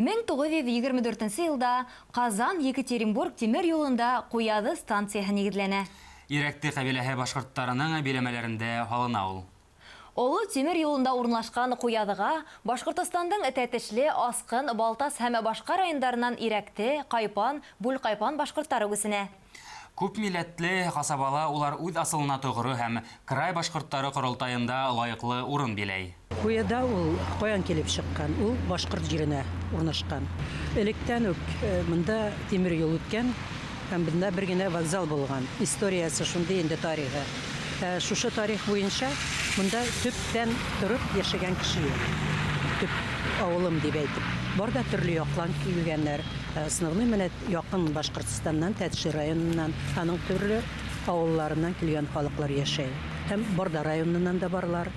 1924 елда Казан-Екатеринбург темир юлында Куяды станциясы нигезләнә. Иректе кабиләһе башкортларының биләмәләрендә халына ул. Олы темир юлында урнашкан Куядыга Башкортостандың тәтешле, Аскын, Балтас һәм башка районнарыннан Иректе, Кайпан, Булкайпан башкортлары үсенә. Күп милләтле касабала улар үз асылына тугры һәм край башкортлары корылтайында лайыклы урын биләй. Куяда ул каян килеп чыккан? Ул башкорт җиренә урнашкан. Электән үк монда темир юл үткән һәм монда бер генә вокзал булган. Историясы шундый инде тарихы. Шушы тарих буенча монда төптән торып яшәгән кеше юк. Төп авылым дип әйтеп. Бар да төрле яклан килгәннәр. Основной менә якын Башкортстаннан, Тәтеш районыннан, аның төрле авылларыннан килгән халыклар яшәй. Һәм Барда районыннан да барлар.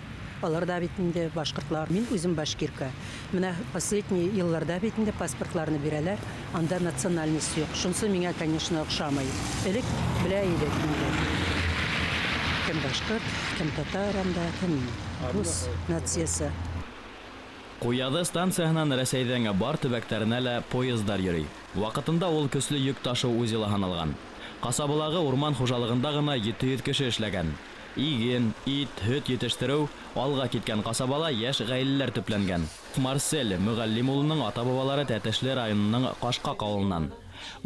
Алар да бит инде башкортлар. Мин үзем башкирка. Менә последние елларда бит инде паспортларны бирәләр. Анда национальность юк. Шунсы миңа, конечно, охшамый. Элек белә идек инде. Кем башкорт, кем татар, анда кем рус нациясе. Куяды станциясынан Рәсәйдән бар төбәкләренә лә поездар йөри. Вакытында ул көчле йөк ташу үзеле һаналган. Касабалагы урман хуҗалыгында гына 700 кеше эшләгән. Иген, ит, һөт җитештерү, алга киткән касабала яшь гаиләләр төпләнгән. Марсель Мөгаллим улының ата-бабалары Тәтешле районының Кашкак авылыннан.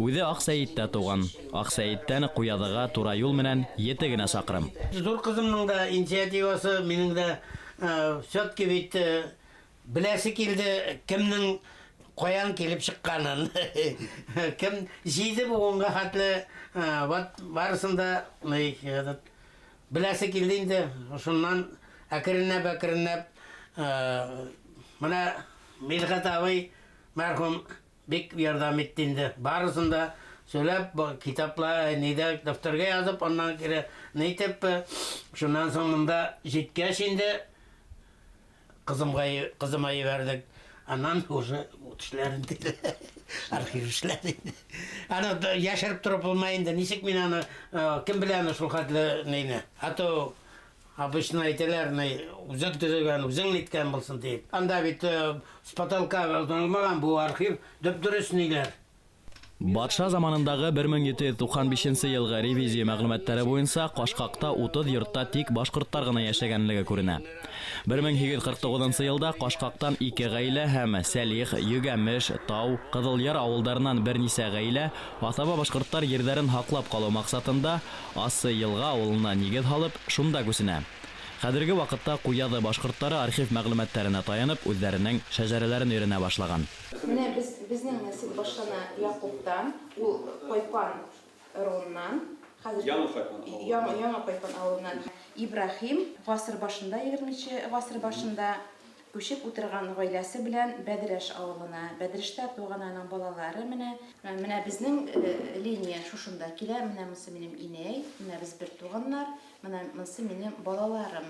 Үзе Аксәйиттә туган. Аксәйиттән Куядыга тура юл менән 7 генә чакрым. Зур кызымның да инициативасы, минең дә все-таки бит беләсе килде, кемнең каян килеп чыкканын. Кем җиде буынга хәтле барысында беләсе килде инде. Шуннан әкренләп менә Милгат абый мәрхүм бик ярдәм итте инде. Барысында сөйләп, китаплар, нидә дәфтәргә язып, аннан кире нитеп, шуннан соң монда җиткәч инде кызыма ебәрдек. Аннан уже эшләрен диде. Архив эшләре. Аны яшереп торып булмый инде. Ничек мин аны кем белән шул хәтле нейне? Ато обычно әйтәләр, үзең төзегән, үзең иткән булсын дип. Анда бит с потолка алынмаган бу архив дөп-дөрес ниләр. Батша заманындагы 1795 елгы ревизия мәгълүматлары буенча Кашкакта 30 йортта тик башкортлар гына яшәгәнлеге күренә. 1849 елда Кашкактан 2 гаилә һәм Сәлих, Йөгәмеш, Тау, Кызылъяр авылларыннан берничә гаилә атаба башкортлар җирләрен хаклап калу максатында Асы елга авылына нигез халып, шунда күсенә. Хәзерге вакытта Куяды башкортлары архив мәгълүматларына таянып, үзләренең шәҗәрәләрен өйрәнә башлаган. Менә безнең нәсел башлана Якубтан, ул Кайпан районыннан, Яңа Кайпан авылыннан Ибрахим гасыр башында 20нче гасыр башында күчеп утырган гаиләсе белән Бәдрәш авылына, Бәдрештә туган аның балалары менә безнең линия шушында килә, менә монсы минем инәй, менә без бер туганнар, менә монсы минем балаларым.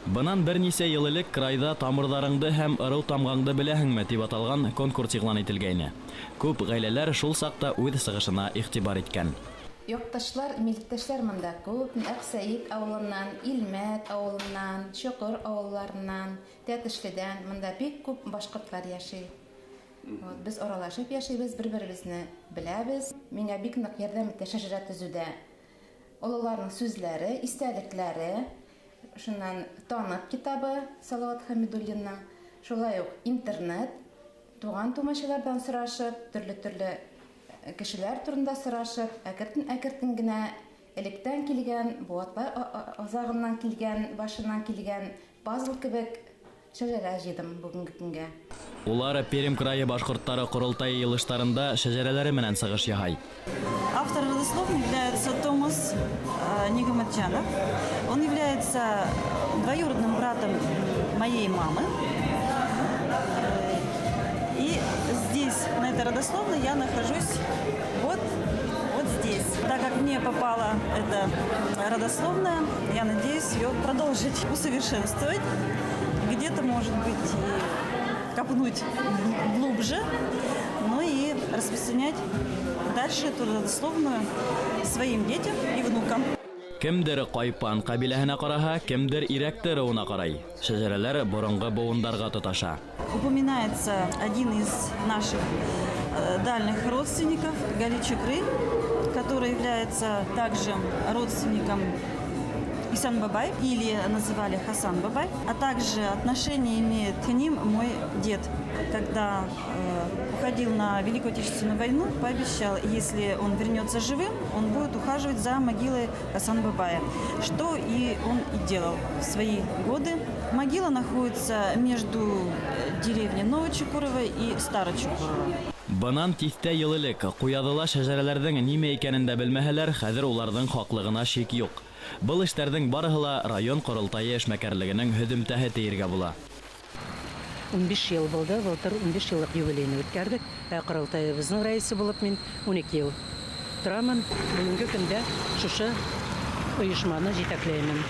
Бынан берничә ел элек крайда тамырдарыңды һәм ырау тамгаңды беләһеңме дип аталган конкурс игълан ителгәйне. Күп гаиләләр шул сакта үз сыгышына игътибар иткән. Якташлар, милләттәшләр монда күп, Аксәйит авылыннан, Илмәт авылыннан, Чокыр авылларыннан, Тәтешледән монда бик күп башкортлар яши. Без аралашып яшибез, бер-беребезне беләбез. Миңа бик нык ярдәм итә шәҗәрә төзүдә. Олыларның сүзләре, истәлекләре, шуннан танып китабы Салават Хамидуллинның, шулай ук интернет, туган тумачалардан сорашып, төрле кешеләр турында сорашып, әкертен генә электән килгән, буатлар азагыннан килгән, башыннан килгән пазл кебек шәҗәрә җыйдым бүгенге көнгә. Улар Пермь крае башкортлары корылтайы йылыштарында шәҗәрәләре менән сыгыш яһай. Автор родословной является Томас Нигаматчанов. Он является двоюродным братом моей мамы. И здесь, на этой родословной, я нахожусь вот здесь. Так как мне попала эта родословная, я надеюсь ее продолжить усовершенствовать. Где-то, может быть, копнуть глубже, но и распространять дальше эту родословную своим детям и внукам. Кемдер Кайпан кабиләһенә караһа, кемдер Ирәкте рауына карай. Шәҗәрәләр борынгы буындарга тоташа. Упоминается один из наших дальних родственников, Галичукры, который является также родственником Исан Бабай, или называли Хасан Бабай, а также отношение имеет к ним мой дед. Когда уходил на Великую Отечественную войну, пообещал, если он вернется живым, он будет ухаживать за могилой Хасан Бабая, что и он и делал в свои годы. Могила находится между деревней Новочукурово и Старочукурово. Бынан тиҫтә ел элек ҡуяҙыла шәжәрәләрҙең нимә икәнен дә белмәһәләр, хәҙер уларҙың хаҡлығына шик юҡ. Был эштәрҙең барыһы ла район ҡоролтайы эшмәкәрлегенең һөҙөмтәһе тиергә була. 15 ел булды, былтыр 15 йыллык юбилейны үткәрдек. Ҡоролтайыбыҙҙың рәйесе булып мин 12 йыл торамын. Бөгөнгө көндә шушы ойошманы җитәкләймен.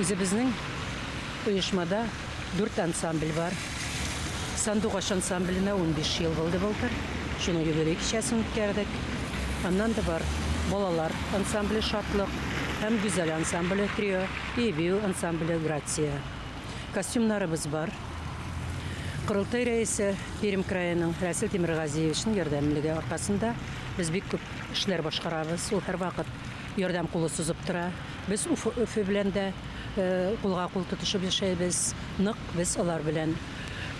Үзебезнең ойошмада 4 ансамбль бар. Сандуғаш ансамблена 15 ел булды былтыр. Шуның юбилей кичәсен үткәрдек. Аннан да бар балалар ансамбле «Шатлык», һәм гүзәл ансамбле «Трио», Ебиу ансамбле «Грация». Костюмнарыбыз бар. Ҡоролтай рәйесе Пермь крайының Рәсел Тимерғазиевичның ярдәмлеге арҡасында без бик күп эшләр башҡарабыз. Ул һәр ваҡыт ярдәм ҡулы сузып тора. Без Өфө белән дә ҡулға ҡул тотошоп йәшәйбез. Ныҡ без алар белән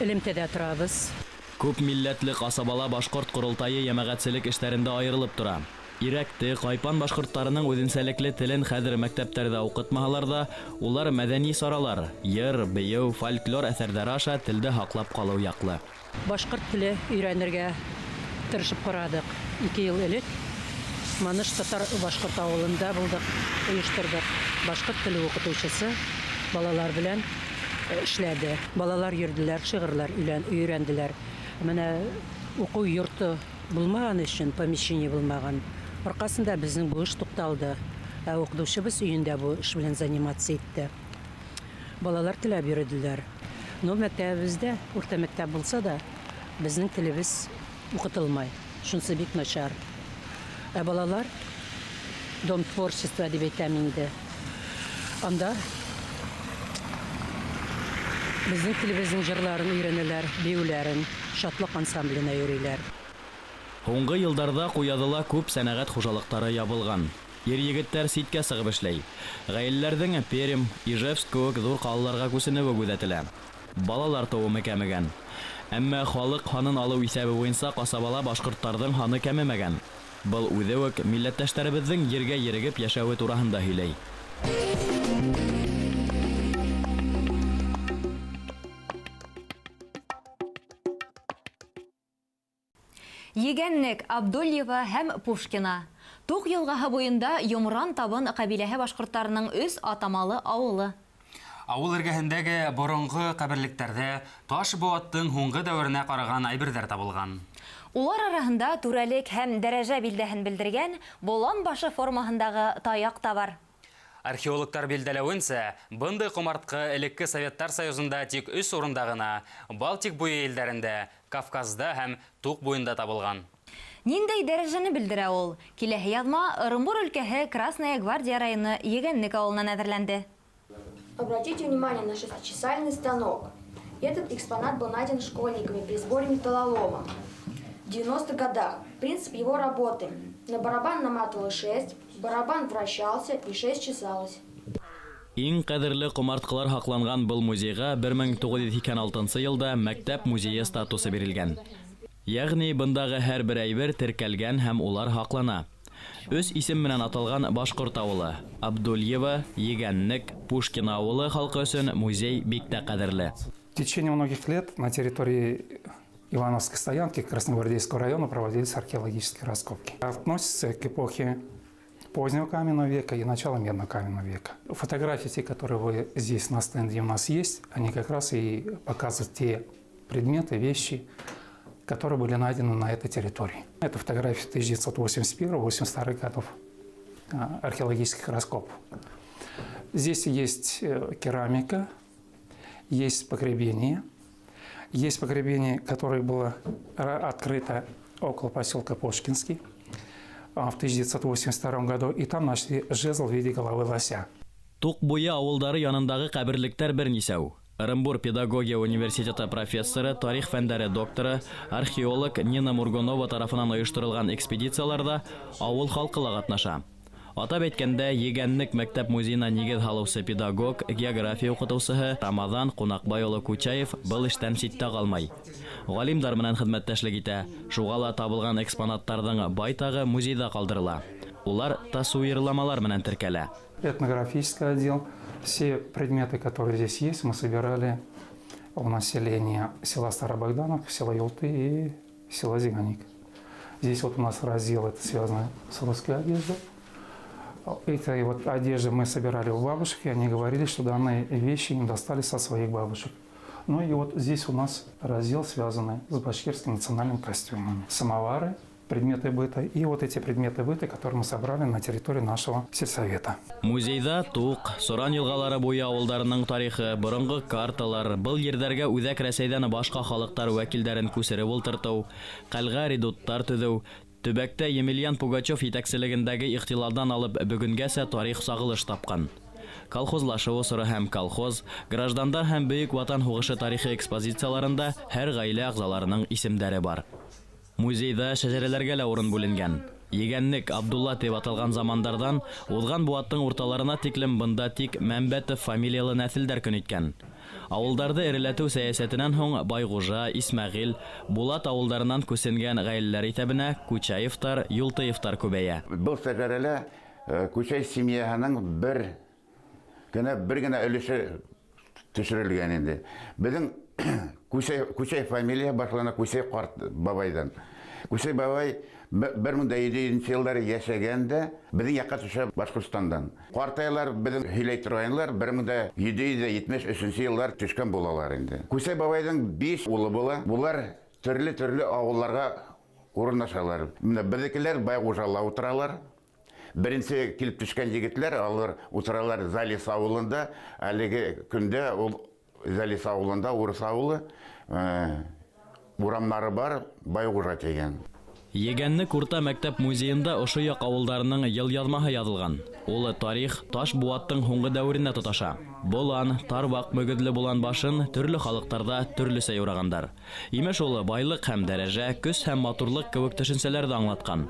элемтәдә торабыз. Күп милләтле ҡасабала башҡорт ҡоролтайы йәмәғәтселек эштәрендә айырылып тора. Ирәкте, Ҡайпан башҡорттарының үҙенсәлекле телен хәҙер мәктәптәрҙә уҡытмаһалар да, улар мәҙәни саралар, йыр, бейеү, фольклор әҫәрҙәре аша телде һаҡлап ҡалыу яҡлы. Башҡорт теле өйрәнергә тырышып ҡарадык. 2 йыл элек Маныш татар башҡорт ауылында булдык, ойошторҙоҡ. Башҡорт теле уҡытыусысы балалар белән эшләде. Балалар йөрҙөләр, шиғырлар өйрәнделәр. Менә уҡыу йорто булмаған өсөн, помещение булмаған. Арҡасында безнең бу эш туҡталды. Ә уҡытыусыбыз өйөндә бу эш белән заниматься итте. Балалар теләп йөрөдөләр. Но мәктәбебездә, урта мәктәп булса да, безнең телебез уҡытылмай. Шунсы бик начар. Ә балалар Дом творчества дип әйтәм инде. Анда безнең телебезнең җырларын өйрәнәләр, биюләрен, Шатлык ансамбленә йөрөйләр. Һуңғы йылдарҙа Ҡуяҙыла күп сәнәғәт хужалыҡтары ябылған. Ир-егеттәр ситкә сығып эшләй. Ғаиләләрҙең Пермь, Ижевск кеүек ҙур ҡалаларға күсенеүе күҙәтелә. Балалар тыуымы кәмегән. Әммә халыҡ һанын алыу исәбе буйынса ҡасабала башҡорттарҙың һаны кәмемәгән. Был үҙе үк милләттәштәребеҙҙең ергә ерегеп йәшәүе тураһында һөйләй. Егәннек Абдульева һәм Пушкина. Туҡ йылғаһы буйында Йомран табын ҡәбиләһе башҡорттарының өс атамалы ауылы. Ауыл эргәһендәге боронғо ҡәберлектәрҙә таш быуаттың һуңғы дәүеренә ҡараған әйберҙәр табылған. Улар араһында түрәлек һәм дәрәжә билдәһен белдергән болан башы формаһындағы таяҡ та бар. Археологтар билдәләүенсә, бындай ҡомартҡы элекке Советтар Союзында тик 3 урында ғына, Балтик буйы илдәрендә, Кавказда һәм Туҡ буйында табылған. Ниндәй дәрәжәне белдерә ул? Киләһе яҙма Ырымбур өлкәһе Красная гвардия районы Егәннек ауылынан әҙерләнде. Обратите внимание на шестичасальный станок. Этот экспонат был найден школьниками при сборе металлолома. В 90-х годах принцип его работы. На барабан наматывалось 6, барабан вращался и 6 чесалось. Иң ҡәҙерле ҡомартҡылар һаҡланған был музейға 1986 йылда мәктәп музейы статусы бирелгән. Йәғни бындағы һәр бер әйбер теркәлгән һәм улар һаҡлана. 3 исем менән аталған Башҡорт ауылы, Абдульева, Егәннек, Пушкин ауылы халҡы өсөн музей бик тә ҡәҙерле. В течение многих лет на территории Ивановской стоянки Красногвардейского района проводились археологические раскопки. Относятся к эпохе позднего каменного века и начала медно-каменного века. Фотографии, те, которые вы здесь на стенде у нас есть, они как раз и показывают те предметы, вещи, которые были найдены на этой территории. Это фотографии 1981-1982 годов археологических раскопов. Здесь есть керамика, есть погребение. Есть погребение, которое было открыто около поселка Пушкинский. в 1982 году, и там нашли жезл в виде головы лося. Тук буе авылдары янындагы каберлектер бернисәү. Оренбур педагогия университеты профессоры, тарих фәннәре докторы, археолог Нина Мургонова тарафынан оештырылган экспедицияларда авыл халкы катнаша. Атап әйткәндә, Егәнлек мәктәп музейына нигез һалучы педагог, география укытучысы Рамазан Кунакбай улы Кучаев был эштән читтә калмый. Галимдар менән хезмәттәшлек итә. Шугала табылган экспонаттарның байтагы музейда калдырыла. Улар тасвирламалар менән теркәлә. Этнографический отдел. Все предметы, которые здесь есть, мы собирали у населения села Старобогдановка, села Юлты и села Зиганик. Здесь вот у нас раздел, это связано с русской одеждой. Этой вот одежды мы собирали у бабушек, и они говорили, что данные вещи им достались со своих бабушек. Ну и вот здесь у нас раздел, связанный с башкирским национальным костюмом. Самовары, предметы быта и вот эти предметы быта, которые мы собрали на территории нашего сельсовета. Музейда Тук, Соран елгалары буе авылдарының тарихы, борынгы карталар, был ерләргә үзәк Рәсәйдән башка халыклар вәкилләрен күсереп ултырту, калга редуттар төзү, төбәктә Емельян Пугачев итәкчелегендәге ихтилалдан алып бүгенгәсә тарих сагылыш тапкан. Колхозлашуы соры һәм колхоз, граждандар һәм бөек ватан һугышы тарихи экспозицияларында һәр гаилә әгъзаларының исемдәре бар. Музейда шәҗәрәләргә лә урын бүленгән. Егәнлек Абдулла дип аталган замандардан узган буаттың урталарына тиклем бында тик Мәмбәтов фамилиялы нәселдәр көн иткән. Авылдарды эреләтү сәясәтеннән һуң Байгужа, Исмәгыйль, Булат авылдарынан күсенгән гаиләләр исәбенә Кучаевтар, Юлтыевтар күбәя. Был шәҗәрәлә Кучай семьяһының бер генә өлеше төшерелгән инде. Безнең Кучай фамилия башлана Кучай карт бабайдан. Кучай бабай 1700 еллары яшәгәндә безнең якка төшә Башкортстандан. Картайлар безнең һөйләй торганнар 1773 еллар төшкән булалар инде. Кучай бабайдан 5 улы була. Булар төрле авылларга урнашалар. Менә безнекеләр Байгужала утыралар. Беренче килеп төшкән егетләр алар утыралар Залис авылында. Әлеге көндә ул Залис авылында урыс авылы урамнары бар, Байгужа дигән. Егәнлек урта мәктәп музейында ошо як авылдарының ел язмаһы язылган. Ул тарих таш буаттың һуңгы дәверенә тоташа. Болан, Тарбак мөгедле булан башын төрле халыктарда төрлесә юрагандар. Имеш ул байлык һәм дәрәҗә, көс һәм матурлык кебек төшенчәләрне аңлаткан.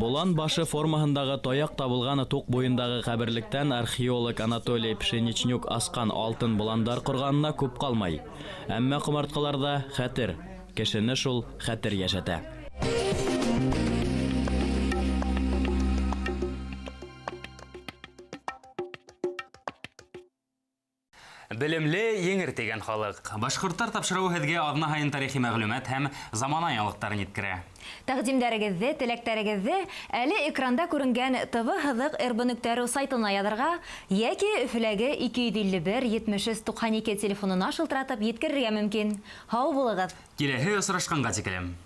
Болан башы формаһындагы таяк табылган Тук буендагы каберлектән археолог Анатолий Пшеничнюк аскан алтын боландар корганына күп калмай. Әмма кумарткаларда хәтер, кешене шул хәтер яшәтә. Белемле еңер тигән халык. Башкортлар тапшыруы һеҙгә аҙна һайын тарихи мәғлүмәт һәм замана яңлыҡтарын еткерә. Тәҡдимдәрегеҙҙе, теләктәрегеҙҙе әле экранда күренгән tv-һыҙыҡ сайтына яҙырға йәки Өфөләге 251-73-92 телефонына шылтыратып еткерергә мөмкин. Һау булығыҙ. Киләһе осрашҡанға тиклем.